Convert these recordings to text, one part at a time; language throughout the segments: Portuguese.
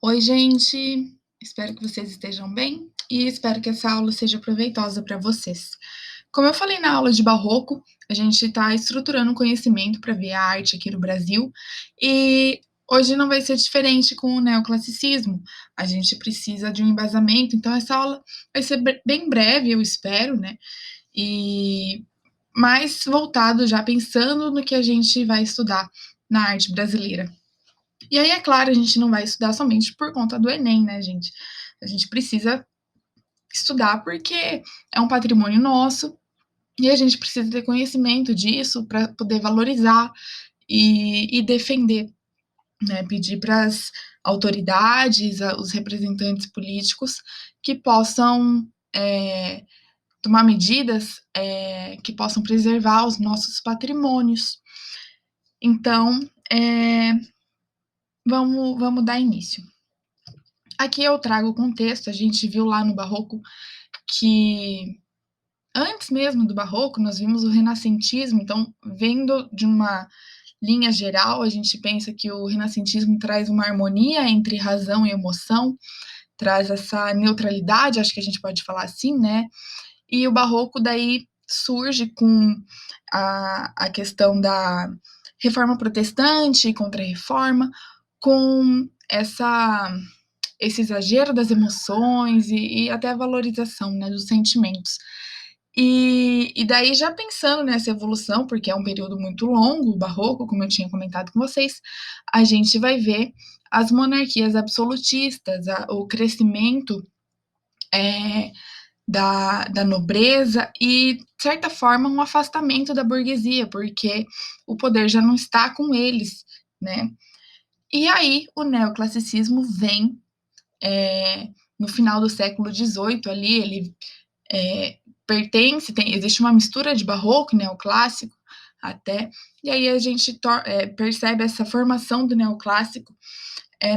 Oi, gente! Espero que vocês estejam bem e espero que essa aula seja proveitosa para vocês. Como eu falei na aula de Barroco, a gente está estruturando o conhecimento para ver a arte aqui no Brasil e hoje não vai ser diferente com o neoclassicismo. A gente precisa de um embasamento, então essa aula vai ser bem breve, eu espero, né? E mais voltado já pensando no que a gente vai estudar na arte brasileira. E aí, é claro, a gente não vai estudar somente por conta do Enem, né, gente? A gente precisa estudar porque é um patrimônio nosso e a gente precisa ter conhecimento disso para poder valorizar e defender, né? Pedir para as autoridades, os representantes políticos que possam tomar medidas que possam preservar os nossos patrimônios. Então, vamos dar início. Aqui eu trago o contexto, a gente viu lá no Barroco que antes mesmo do Barroco nós vimos o renascentismo, então vendo de uma linha geral, a gente pensa que o renascentismo traz uma harmonia entre razão e emoção, traz essa neutralidade, acho que a gente pode falar assim, né? E o Barroco daí surge com a questão da reforma protestante, contra-reforma, com esse exagero das emoções e até a valorização, né, dos sentimentos. E daí, já pensando nessa evolução, porque é um período muito longo, o Barroco, como eu tinha comentado com vocês, a gente vai ver as monarquias absolutistas, o crescimento da nobreza e, de certa forma, um afastamento da burguesia, porque o poder já não está com eles, né? E aí o neoclassicismo vem no final do século XVIII ali, ele existe uma mistura de barroco e neoclássico até, e aí a gente percebe essa formação do neoclássico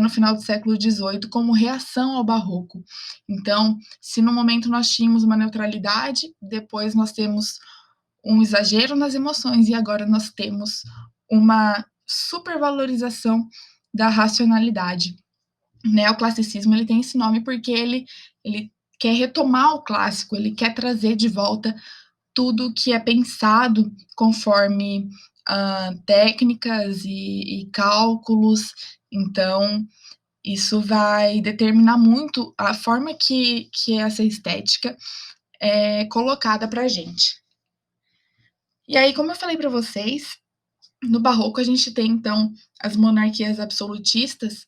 no final do século XVIII como reação ao barroco. Então, se no momento nós tínhamos uma neutralidade, depois nós temos um exagero nas emoções e agora nós temos uma supervalorização da racionalidade. Né, o classicismo ele tem esse nome porque ele quer retomar o clássico, ele quer trazer de volta tudo que é pensado conforme técnicas e cálculos. Então, isso vai determinar muito a forma que essa estética é colocada para a gente. E aí, como eu falei para vocês, no Barroco a gente tem, então, as monarquias absolutistas,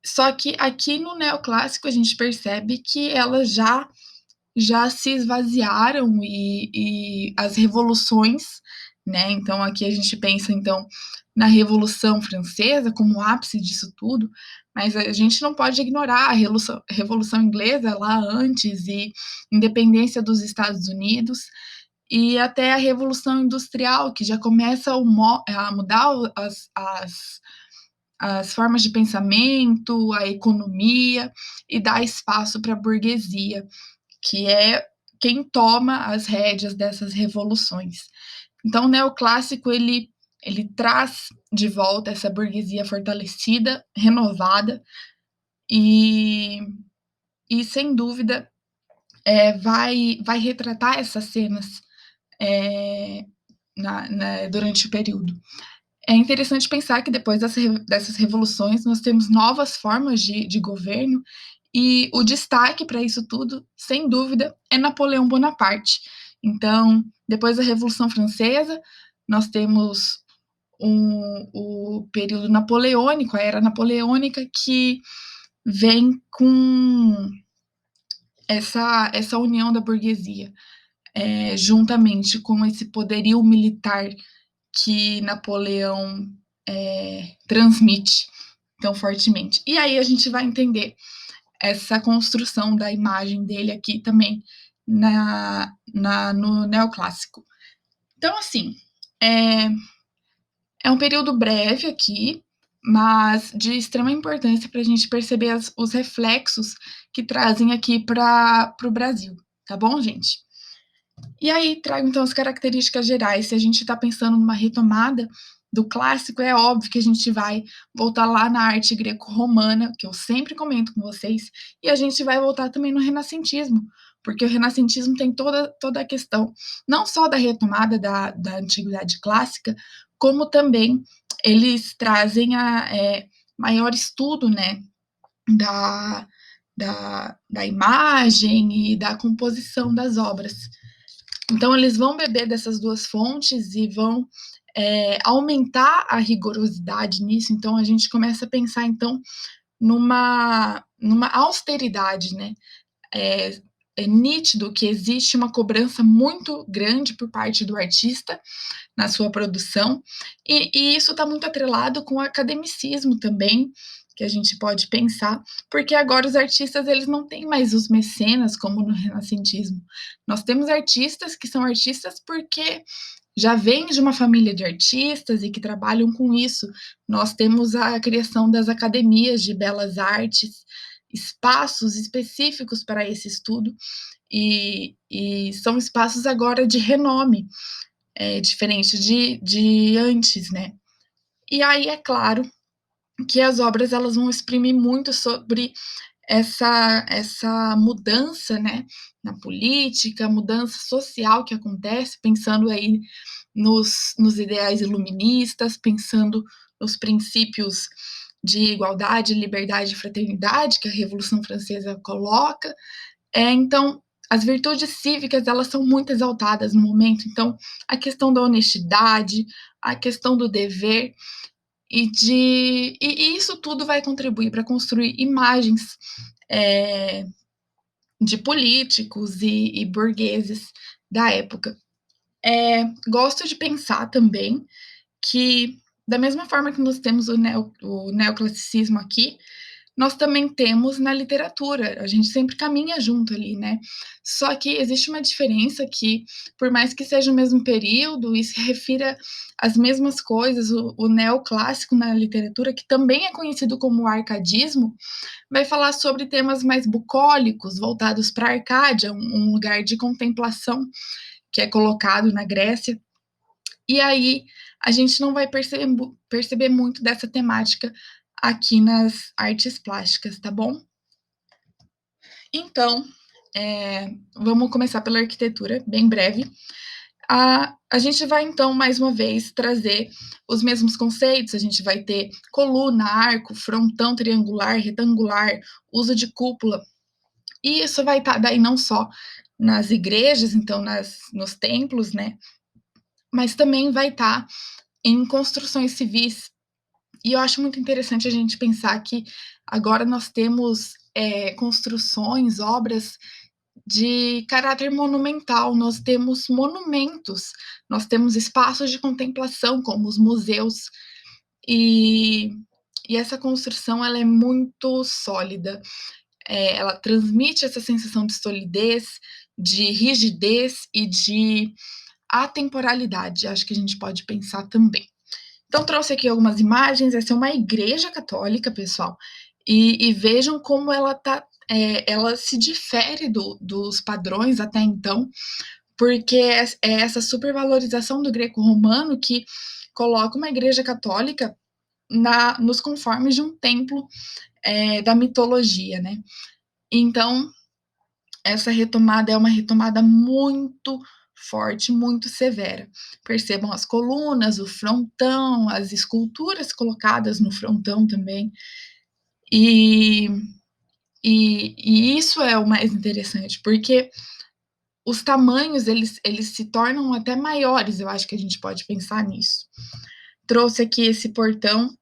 só que aqui no neoclássico a gente percebe que elas já se esvaziaram e as revoluções, né? Então aqui a gente pensa então na Revolução Francesa como ápice disso tudo, mas a gente não pode ignorar a Revolução Inglesa lá antes e independência dos Estados Unidos e até a Revolução Industrial, que já começa a mudar as formas de pensamento, a economia e dá espaço para a burguesia, que é quem toma as rédeas dessas revoluções. Então, o neoclássico ele traz de volta essa burguesia fortalecida, renovada e, e sem dúvida vai retratar essas cenas é, durante o período. É interessante pensar que depois dessas revoluções nós temos novas formas de governo e o destaque para isso tudo, sem dúvida, é Napoleão Bonaparte. Então, depois da Revolução Francesa, nós temos o período napoleônico, a era napoleônica, que vem com essa união da burguesia, juntamente com esse poderio militar que Napoleão transmite tão fortemente. E aí a gente vai entender essa construção da imagem dele aqui também no neoclássico. Então, assim, é um período breve aqui, mas de extrema importância para a gente perceber os reflexos que trazem aqui para o Brasil, tá bom, gente? E aí trago então as características gerais. Se a gente está pensando numa retomada do clássico, é óbvio que a gente vai voltar lá na arte greco-romana, que eu sempre comento com vocês, e a gente vai voltar também no renascentismo, porque o renascentismo tem toda a questão, não só da retomada da antiguidade clássica, como também eles trazem maior estudo, né, da, da imagem e da composição das obras. Então, eles vão beber dessas duas fontes e vão aumentar a rigorosidade nisso. Então, a gente começa a pensar, então, numa austeridade, né? É, é nítido que existe uma cobrança muito grande por parte do artista na sua produção, e isso está muito atrelado com o academicismo também, que a gente pode pensar, porque agora os artistas eles não têm mais os mecenas como no renascentismo. Nós temos artistas que são artistas porque já vêm de uma família de artistas e que trabalham com isso. Nós temos a criação das academias de belas artes, espaços específicos para esse estudo, e são espaços agora de renome, diferente de antes, né? E aí, é claro que as obras elas vão exprimir muito sobre essa mudança, né, na política, mudança social que acontece, pensando aí nos ideais iluministas, pensando nos princípios de igualdade, liberdade e fraternidade que a Revolução Francesa coloca. Então, as virtudes cívicas elas são muito exaltadas no momento. Então, a questão da honestidade, a questão do dever e isso tudo vai contribuir para construir imagens é, de políticos e burgueses da época. Gosto de pensar também que, da mesma forma que nós temos o neoclassicismo aqui, nós também temos na literatura, a gente sempre caminha junto ali, né? Só que existe uma diferença que, por mais que seja o mesmo período e se refira às mesmas coisas, o neoclássico na literatura, que também é conhecido como arcadismo, vai falar sobre temas mais bucólicos, voltados para a Arcádia, um lugar de contemplação que é colocado na Grécia. E aí a gente não vai perceber muito dessa temática aqui nas artes plásticas, tá bom? Então, vamos começar pela arquitetura, bem breve. A gente vai, então, mais uma vez, trazer os mesmos conceitos. A gente vai ter coluna, arco, frontão triangular, retangular, uso de cúpula. E isso vai estar daí não só nas igrejas, então, nos templos, né? Mas também vai estar em construções civis. E eu acho muito interessante a gente pensar que agora nós temos construções, obras de caráter monumental, nós temos monumentos, nós temos espaços de contemplação, como os museus, e, e essa construção ela é muito sólida. Ela transmite essa sensação de solidez, de rigidez e de atemporalidade, acho que a gente pode pensar também. Então, trouxe aqui algumas imagens. Essa é uma igreja católica, pessoal. E vejam como ela se difere dos padrões até então, porque é essa supervalorização do greco-romano que coloca uma igreja católica nos conformes de um templo da mitologia, né? Então, essa retomada é uma retomada muito forte, muito severa. Percebam as colunas, o frontão, as esculturas colocadas no frontão também. E, e isso é o mais interessante, porque os tamanhos eles se tornam até maiores, eu acho que a gente pode pensar nisso. Trouxe aqui esse portão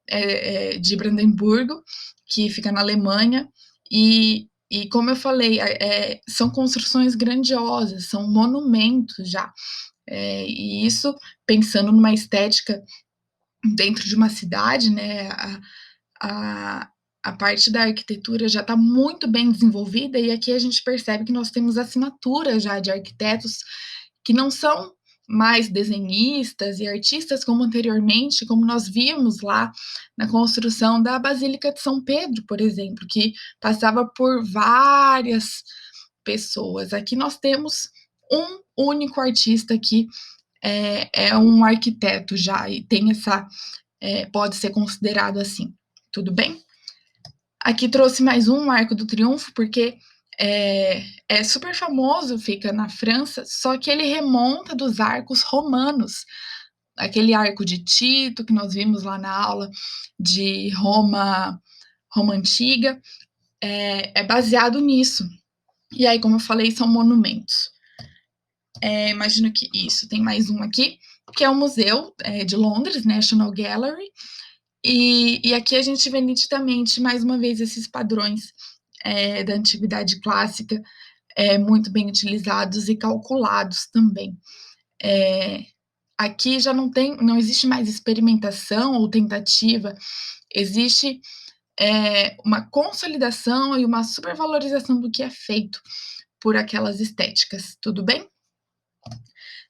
de Brandemburgo, que fica na Alemanha, e como eu falei, são construções grandiosas, são monumentos já. E isso, pensando numa estética dentro de uma cidade, né, a, a parte da arquitetura já está muito bem desenvolvida, e aqui a gente percebe que nós temos assinatura já de arquitetos que não são mais desenhistas e artistas como anteriormente, como nós vimos lá na construção da Basílica de São Pedro, por exemplo, que passava por várias pessoas. Aqui nós temos um único artista que é um arquiteto já e tem essa pode ser considerado assim. Tudo bem? Aqui trouxe mais um Arco do Triunfo, porque é super famoso, fica na França, só que ele remonta dos arcos romanos. Aquele arco de Tito, que nós vimos lá na aula de Roma Antiga, é baseado nisso. E aí, como eu falei, são monumentos. Imagino que isso. Tem mais um aqui, que é o Museu de Londres, National Gallery. E aqui a gente vê nitidamente, mais uma vez, esses padrões da antiguidade clássica muito bem utilizados e calculados também. Aqui já não existe mais experimentação ou tentativa, existe uma consolidação e uma supervalorização do que é feito por aquelas estéticas, tudo bem?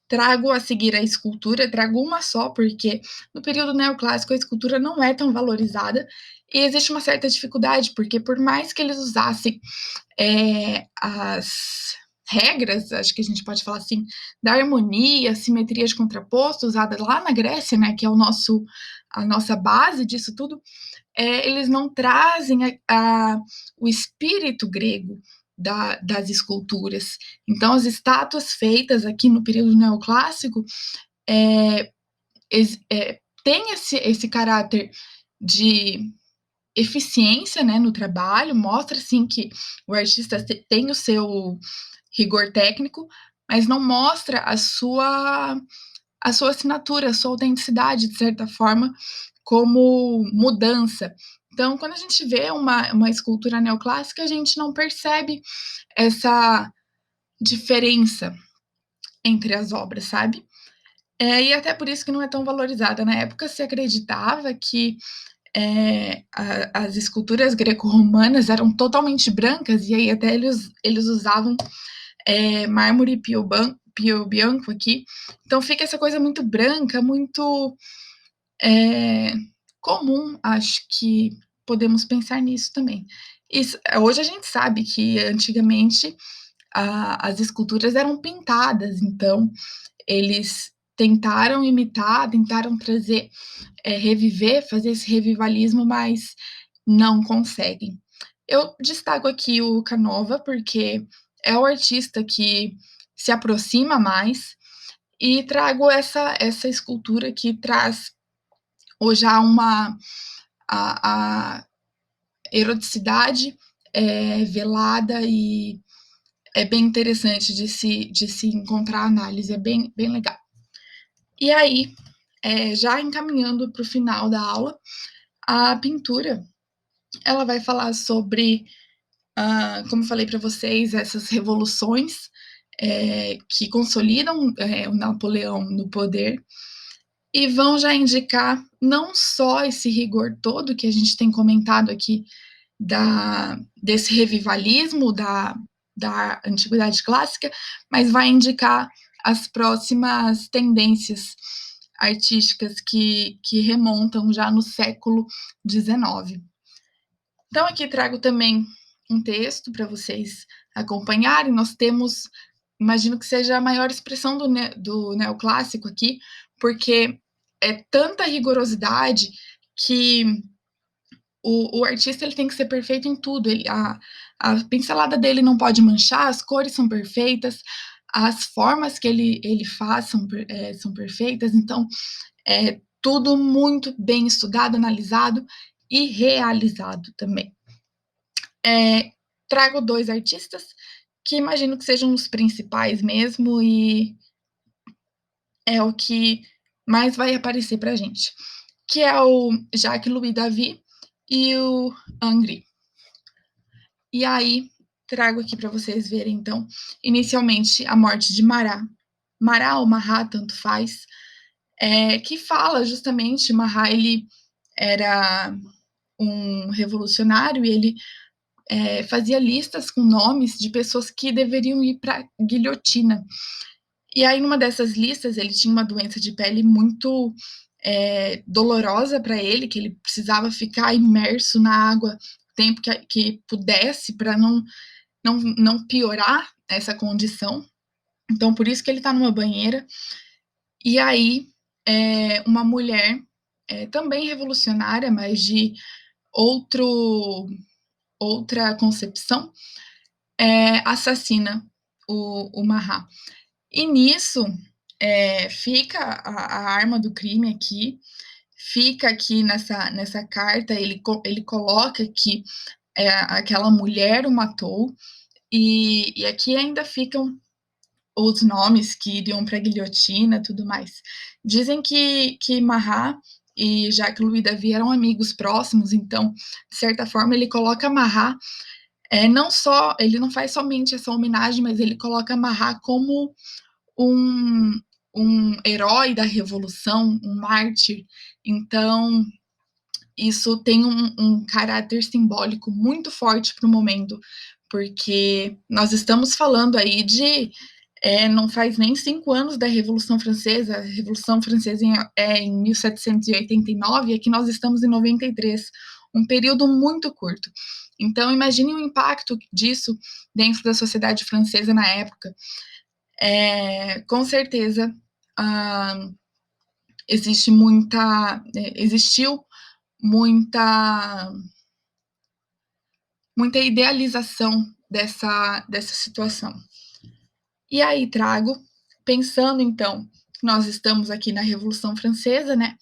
Trago a seguir a escultura, trago uma só, porque no período neoclássico a escultura não é tão valorizada e existe uma certa dificuldade, porque por mais que eles usassem as regras, acho que a gente pode falar assim, da harmonia, simetria de contraposto, usada lá na Grécia, né, que é a nossa base disso tudo, eles não trazem o espírito grego das esculturas. Então, as estátuas feitas aqui no período neoclássico têm esse caráter de eficiência, né, no trabalho, mostra assim que o artista tem o seu rigor técnico, mas não mostra a sua assinatura, a sua autenticidade, de certa forma, como mudança. Então, quando a gente vê uma escultura neoclássica, a gente não percebe essa diferença entre as obras, sabe? E até por isso que não é tão valorizada. Na época se acreditava que as esculturas greco-romanas eram totalmente brancas, e aí até eles usavam mármore Pio Bianco aqui. Então fica essa coisa muito branca, muito comum, acho que podemos pensar nisso também. Hoje a gente sabe que antigamente as esculturas eram pintadas, então eles tentaram imitar, tentaram trazer, reviver, fazer esse revivalismo, mas não conseguem. Eu destaco aqui o Canova, porque é o artista que se aproxima mais, e trago essa escultura que traz hoje há a eroticidade velada, e é bem interessante de se encontrar a análise, é bem legal. E aí, já encaminhando para o final da aula, a pintura ela vai falar sobre, como eu falei para vocês, essas revoluções que consolidam o Napoleão no poder, e vão já indicar não só esse rigor todo que a gente tem comentado aqui desse revivalismo da antiguidade clássica, mas vai indicar as próximas tendências artísticas que remontam já no século XIX. Então, aqui trago também um texto para vocês acompanharem. Nós temos, imagino que seja a maior expressão do neoclássico aqui, porque é tanta rigorosidade que o artista ele tem que ser perfeito em tudo. A pincelada dele não pode manchar, as cores são perfeitas, as formas que ele faz são perfeitas. Então, é tudo muito bem estudado, analisado e realizado também. Trago dois artistas que imagino que sejam os principais mesmo, e é o que mais vai aparecer para a gente, que é o Jacques-Louis David e o Ingres. E aí, trago aqui para vocês verem, então, inicialmente a morte de Marat. Marat ou Marat, tanto faz, que fala justamente, Marat, ele era um revolucionário, e ele fazia listas com nomes de pessoas que deveriam ir para guilhotina. E aí, numa dessas listas, ele tinha uma doença de pele muito dolorosa para ele, que ele precisava ficar imerso na água o tempo que pudesse, para não piorar essa condição. Então, por isso que ele está numa banheira. E aí, uma mulher, também revolucionária, mas de outro outra concepção, assassina o Mahat. E nisso, fica a arma do crime aqui, fica aqui nessa carta, ele coloca que aquela mulher o matou, e aqui ainda ficam os nomes que iriam para a guilhotina, tudo mais. Dizem que Mahat e Jacques Louis David eram amigos próximos, então, de certa forma, ele coloca Mahat, não só, ele não faz somente essa homenagem, mas ele coloca Mahat como um, um herói da revolução, um mártir. Então, isso tem um caráter simbólico muito forte para o momento, porque nós estamos falando aí de não faz nem 5 anos da Revolução Francesa. A Revolução Francesa é em 1789 e aqui nós estamos em 93, um período muito curto. Então, imagine o impacto disso dentro da sociedade francesa na época. Com certeza, existiu muita idealização dessa situação. E aí trago, pensando então, nós estamos aqui na Revolução Francesa, né?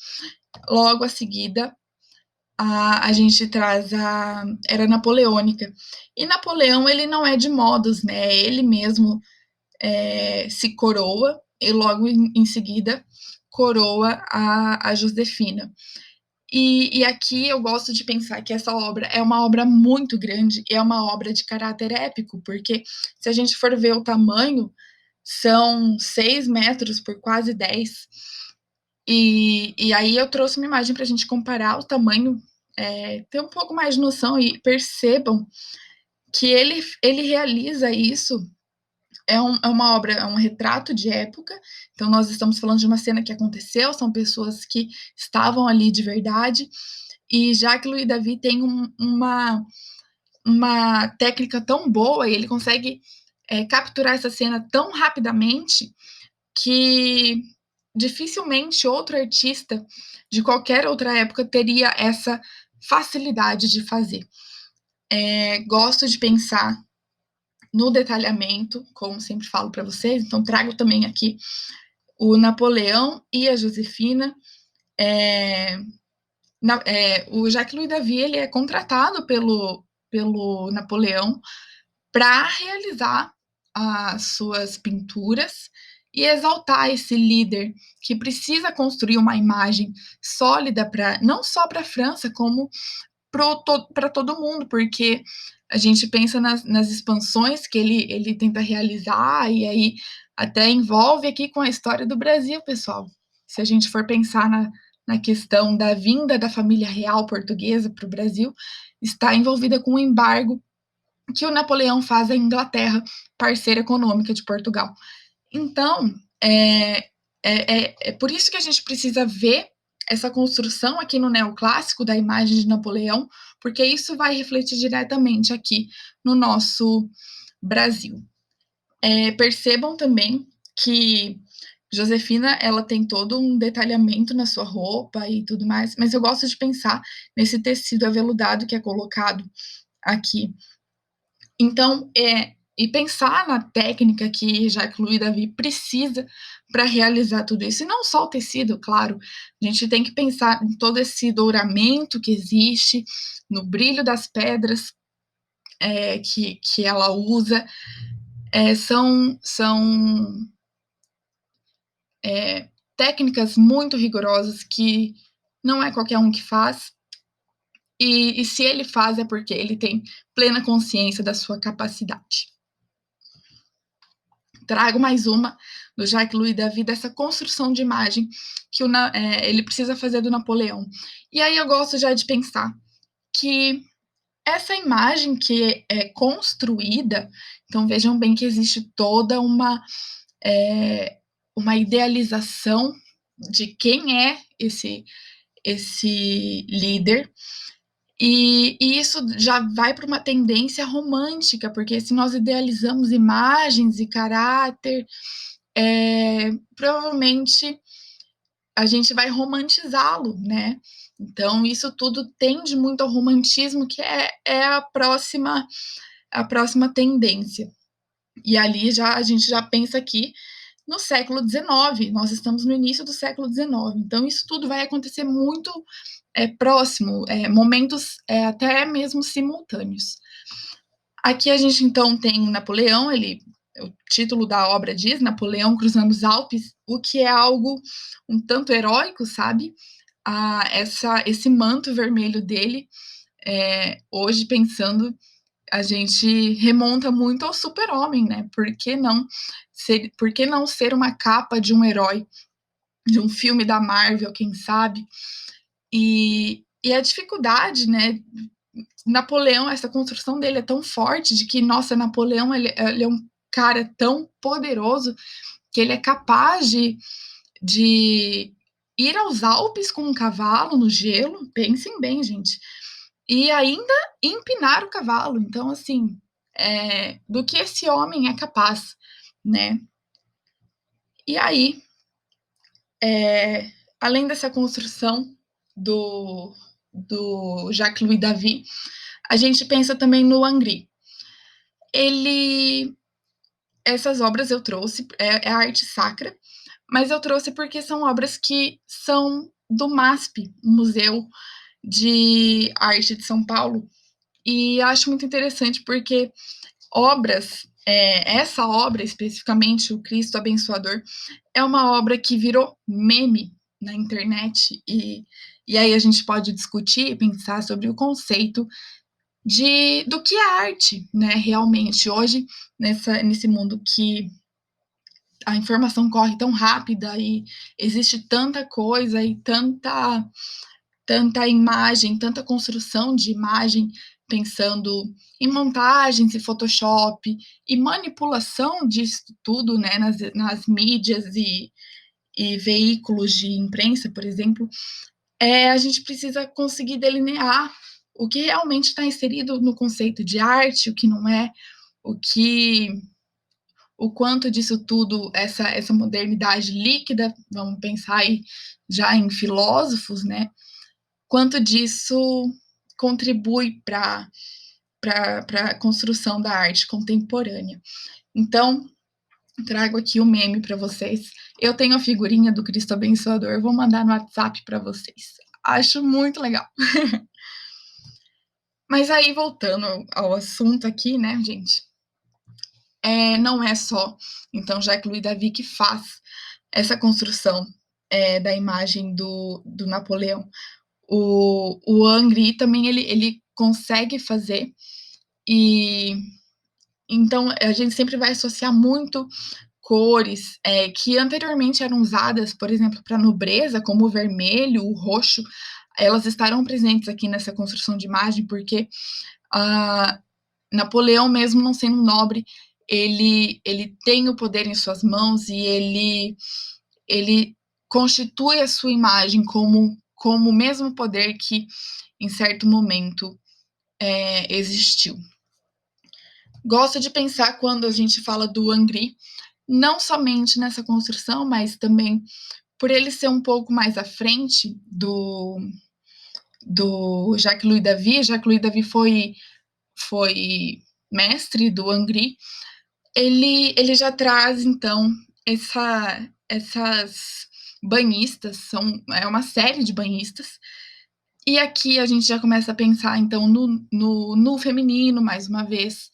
Logo a seguida, a gente traz a Era Napoleônica. E Napoleão, ele não é de modos, né? Ele mesmo se coroa e logo em seguida coroa a Josefina. E aqui eu gosto de pensar que essa obra é uma obra muito grande e é uma obra de caráter épico, porque se a gente for ver o tamanho, são 6 metros por quase 10. E aí eu trouxe uma imagem para a gente comparar o tamanho, ter um pouco mais de noção e percebam que ele realiza isso. Uma obra, é um retrato de época, então nós estamos falando de uma cena que aconteceu, são pessoas que estavam ali de verdade, e Jacques Louis David tem uma técnica tão boa, e ele consegue capturar essa cena tão rapidamente, que dificilmente outro artista de qualquer outra época teria essa facilidade de fazer. Gosto de pensar no detalhamento, como sempre falo para vocês, então trago também aqui o Napoleão e a Josefina. O Jacques Louis David, ele é contratado pelo Napoleão para realizar as suas pinturas e exaltar esse líder que precisa construir uma imagem sólida para não só para a França, como para todo mundo, porque a gente pensa nas expansões que ele tenta realizar, e aí até envolve aqui com a história do Brasil, pessoal. Se a gente for pensar na questão da vinda da família real portuguesa para o Brasil, está envolvida com o embargo que o Napoleão faz à Inglaterra, parceira econômica de Portugal. Então, é por isso que a gente precisa ver essa construção aqui no neoclássico da imagem de Napoleão, porque isso vai refletir diretamente aqui no nosso Brasil. Percebam também que Josefina, ela tem todo um detalhamento na sua roupa e tudo mais, mas eu gosto de pensar nesse tecido aveludado que é colocado aqui. Então, e pensar na técnica que Jacques Louis David precisa para realizar tudo isso. E não só o tecido, claro, a gente tem que pensar em todo esse douramento que existe, no brilho das pedras que ela usa. São técnicas muito rigorosas que não é qualquer um que faz. E se ele faz é porque ele tem plena consciência da sua capacidade. Trago mais uma do Jacques Louis David, dessa construção de imagem que ele precisa fazer do Napoleão. E aí eu gosto já de pensar que essa imagem que é construída, então vejam bem que existe toda uma idealização de quem é esse líder, e isso já vai para uma tendência romântica, porque se nós idealizamos imagens e caráter, provavelmente a gente vai romantizá-lo, né? Então, isso tudo tende muito ao romantismo, que é a próxima tendência. E ali já a gente já pensa aqui no século XIX, nós estamos no início do século XIX, então isso tudo vai acontecer muito próximo, momentos até mesmo simultâneos. Aqui a gente então tem Napoleão, o título da obra diz Napoleão cruzando os Alpes, o que é algo um tanto heróico, sabe? Esse manto vermelho dele, hoje pensando, a gente remonta muito ao super-homem, né? Por que não ser uma capa de um herói, de um filme da Marvel, quem sabe? E a dificuldade, né? Napoleão, essa construção dele é tão forte de que, nossa, Napoleão, ele é um cara tão poderoso que ele é capaz de ir aos Alpes com um cavalo no gelo, pensem bem, gente, e ainda empinar o cavalo. Então, assim, do que esse homem é capaz, né? E aí, além dessa construção do, do Jacques-Louis David, a gente pensa também no Angry. Ele, essas obras eu trouxe, é a arte sacra, mas eu trouxe porque são obras que são do MASP, Museu de Arte de São Paulo, e acho muito interessante porque essa obra especificamente, o Cristo Abençoador, é uma obra que virou meme na internet, e aí a gente pode discutir e pensar sobre o conceito do que é arte, né, realmente. Hoje, nesse mundo que a informação corre tão rápida e existe tanta coisa e tanta imagem, tanta construção de imagem, pensando em montagens e Photoshop e manipulação disso tudo, né, nas mídias e veículos de imprensa, por exemplo, a gente precisa conseguir delinear o que realmente está inserido no conceito de arte, o que não é, o que o quanto disso tudo, essa modernidade líquida, vamos pensar aí já em filósofos, né? Quanto disso contribui para a construção da arte contemporânea. Então, trago aqui o meme para vocês. Eu tenho a figurinha do Cristo Abençoador, vou mandar no WhatsApp para vocês. Acho muito legal. Mas aí, voltando ao assunto aqui, né, gente? Não é só, então, Jacques-Louis David que faz essa construção da imagem do Napoleão. O Angry também ele consegue fazer, e então a gente sempre vai associar muito cores que anteriormente eram usadas, por exemplo, para nobreza, como o vermelho, o roxo, elas estarão presentes aqui nessa construção de imagem, porque Napoleão, mesmo não sendo um nobre, ele tem o poder em suas mãos e ele constitui a sua imagem como o mesmo poder que, em certo momento, existiu. Gosto de pensar quando a gente fala do Angry, não somente nessa construção, mas também por ele ser um pouco mais à frente do Jacques-Louis David. Jacques-Louis David foi mestre do Angry. Ele já traz, então, essas banhistas, é uma série de banhistas, e aqui a gente já começa a pensar, então, no feminino, mais uma vez.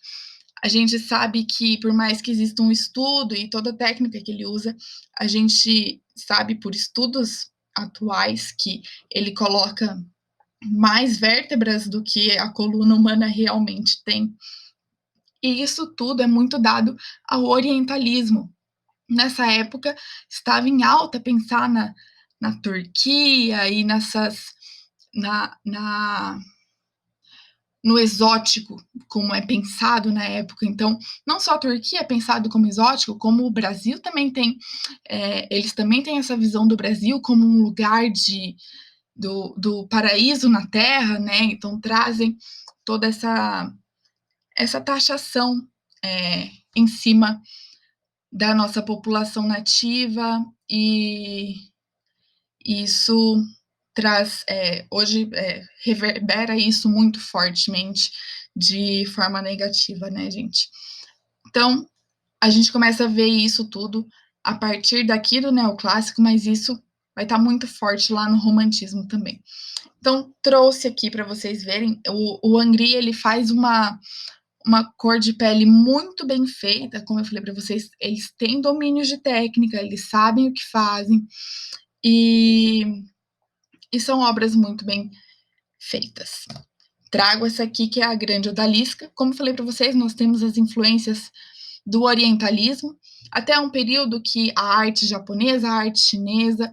A gente sabe que, por mais que exista um estudo e toda a técnica que ele usa, a gente sabe por estudos atuais que ele coloca mais vértebras do que a coluna humana realmente tem. E isso tudo é muito dado ao orientalismo. Nessa época, estava em alta pensar na Turquia e na, na, no exótico, como é pensado na época. Então, não só a Turquia é pensado como exótico, como o Brasil também tem, eles também têm essa visão do Brasil como um lugar do paraíso na Terra, né? Então, trazem toda essa taxação em cima da nossa população nativa e isso traz, hoje, reverbera isso muito fortemente de forma negativa, né, gente. Então, a gente começa a ver isso tudo a partir daqui do neoclássico, mas isso vai estar muito forte lá no romantismo também. Então, trouxe aqui para vocês verem, o Angry, ele faz uma cor de pele muito bem feita, como eu falei para vocês, eles têm domínio de técnica, eles sabem o que fazem, e, e são obras muito bem feitas. Trago essa aqui, que é a Grande Odalisca. Como eu falei para vocês, nós temos as influências do orientalismo, até um período que a arte japonesa, a arte chinesa,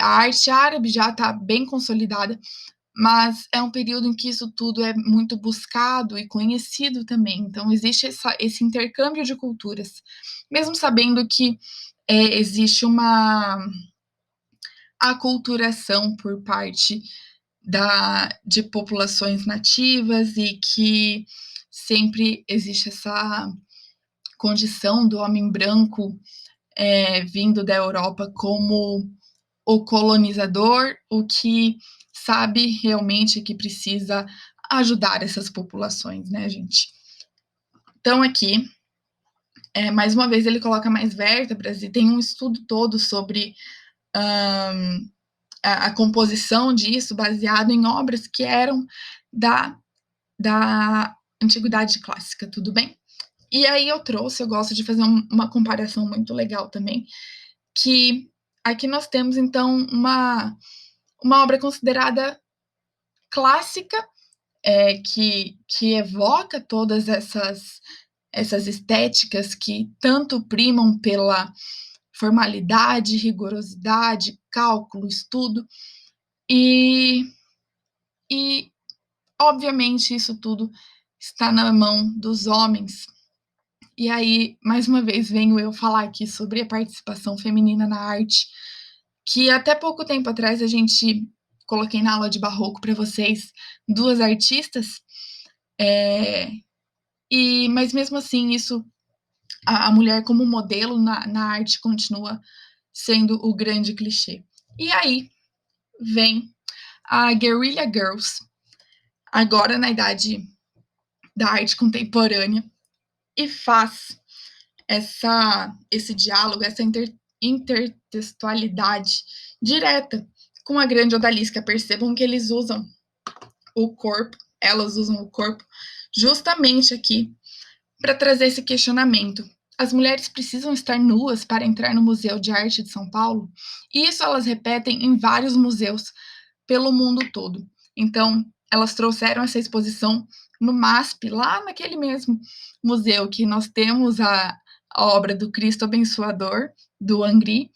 a arte árabe já está bem consolidada, mas é um período em que isso tudo é muito buscado e conhecido também. Então, existe esse intercâmbio de culturas, mesmo sabendo que existe uma aculturação por parte de populações nativas e que sempre existe essa condição do homem branco vindo da Europa como o colonizador, o que sabe realmente que precisa ajudar essas populações, né, gente? Então, aqui, mais uma vez, ele coloca mais vértebras e tem um estudo todo sobre a composição disso, baseado em obras que eram da Antiguidade Clássica, tudo bem? E aí eu gosto de fazer uma comparação muito legal também, que aqui nós temos, então, uma obra considerada clássica, que evoca todas essas estéticas que tanto primam pela formalidade, rigorosidade, cálculo, estudo, e, e obviamente isso tudo está na mão dos homens. E aí, mais uma vez, venho eu falar aqui sobre a participação feminina na arte, que até pouco tempo atrás a gente coloquei na aula de barroco para vocês 2 artistas, mas mesmo assim isso a mulher como modelo na arte continua sendo o grande clichê. E aí vem a Guerrilla Girls, agora na idade da arte contemporânea, e faz esse diálogo, essa intertextualidade direta com a Grande Odalisca. Percebam que eles usam o corpo, elas usam o corpo justamente aqui para trazer esse questionamento. As mulheres precisam estar nuas para entrar no Museu de Arte de São Paulo? E isso elas repetem em vários museus pelo mundo todo. Então, elas trouxeram essa exposição no MASP, lá naquele mesmo museu que nós temos a obra do Cristo Abençoador, do Angry,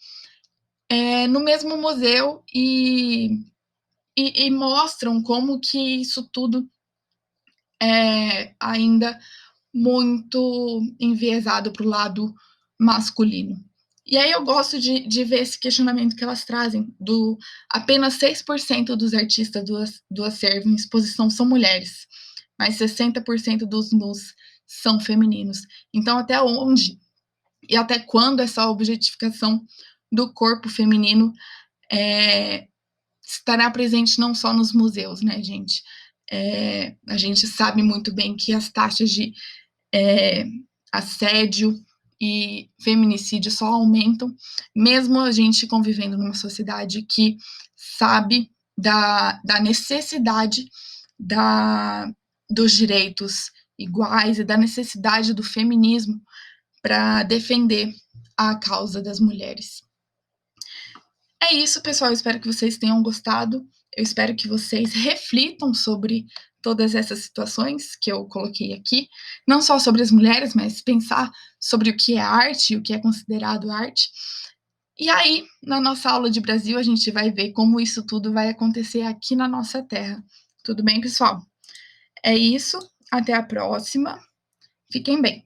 no mesmo museu, e mostram como que isso tudo é ainda muito enviesado para o lado masculino. E aí eu gosto de ver esse questionamento que elas trazem, do apenas 6% dos artistas do acervo em exposição são mulheres, mas 60% dos nus são femininos. Então, até onde e até quando essa objetificação do corpo feminino estará presente não só nos museus, né, gente? A gente sabe muito bem que as taxas de assédio e feminicídio só aumentam, mesmo a gente convivendo numa sociedade que sabe da necessidade dos direitos iguais e da necessidade do feminismo para defender a causa das mulheres. É isso, pessoal. Eu espero que vocês tenham gostado. Eu espero que vocês reflitam sobre todas essas situações que eu coloquei aqui, não só sobre as mulheres, mas pensar sobre o que é arte e o que é considerado arte. E aí, na nossa aula de Brasil, a gente vai ver como isso tudo vai acontecer aqui na nossa terra. Tudo bem, pessoal? É isso. Até a próxima. Fiquem bem.